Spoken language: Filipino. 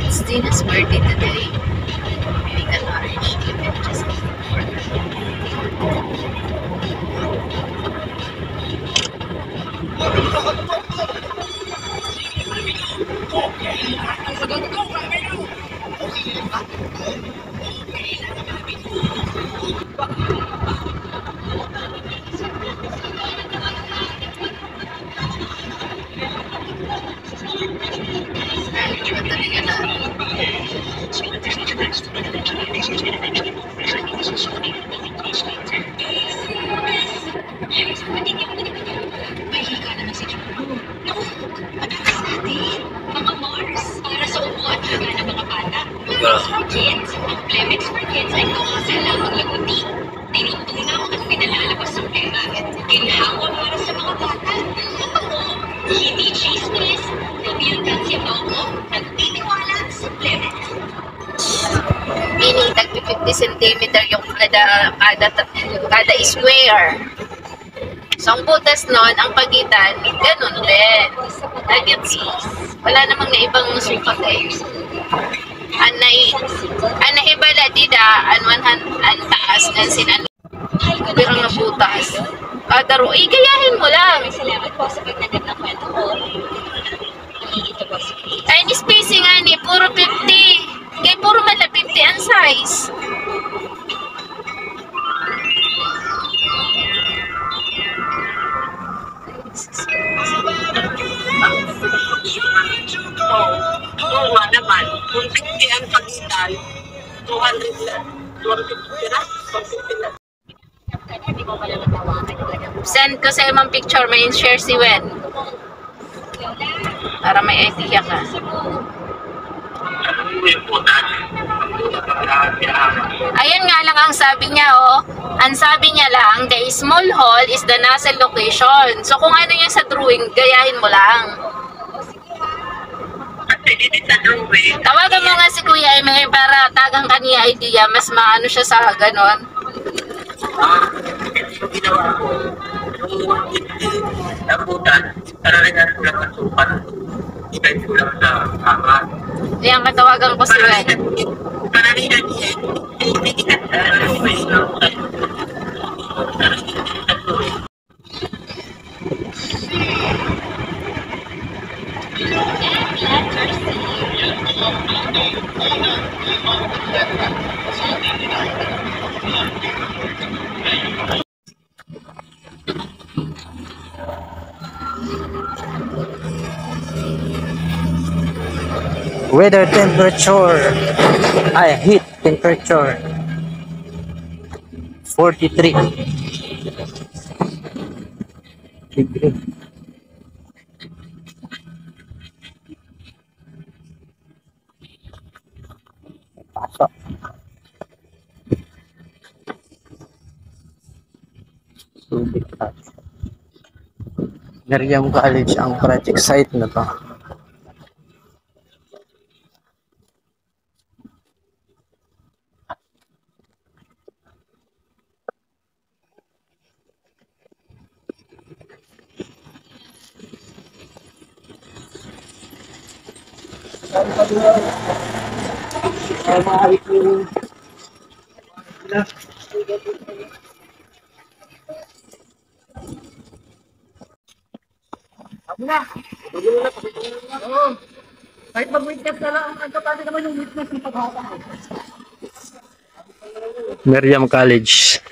It's Dina's birthday today. Maybe an orange even just for her. Kids, ang Plemix for Kids ay kawasa lamang laguti. Tinutunaw at pinalalabas ang pera. Ginhawa para sa mga bata. Totoo, hindi chismis. Kumiyagdansya ba ako? Nagtitiwala sa Plemix. Meaning, tagpi 50 cm yung kada square. So, ang butas nun, ang pagitan, ganun din. Wala namang naibang sukat eh. Anay ibala dida, an taas, an sinan. Birang na butas. Daro, gayahin mo lang. Salamat po sa pagnagat ng kwento ko. Ito po si Chris. Ay, ni spacing nga ni, puro 50. Kaya puro mala 50 ang size. Oo nga naman, kung 50 ang pagitan, 200 lang. 250 na? 250 na. Hindi mo pala natawakan yung Send ko sa imong picture, may share si Wen. Para may idea ka. Ayan nga lang ang sabi niya, oh. Ang sabi niya lang, the small hall is the nasal location. So kung ano yung sa drawing, gayahin mo lang. Tawagan mo nga si Kuya Emily para tagang kaniya idea, mas maano siya sa ganon. Yung ginawa ko, yung 150 na butan, kararihan ko lang ang sukat. Ikay ko lang sa kama. Ayan, katawagan ko si Wen. Kararihan niya, hindi ka Weather temperature, heat temperature 43 degree. Pasok. Subicat. Miriam College ang project site na to. Kahit mag-witness na lang, ang kapatid naman yung witness ng paghata. Miriam College.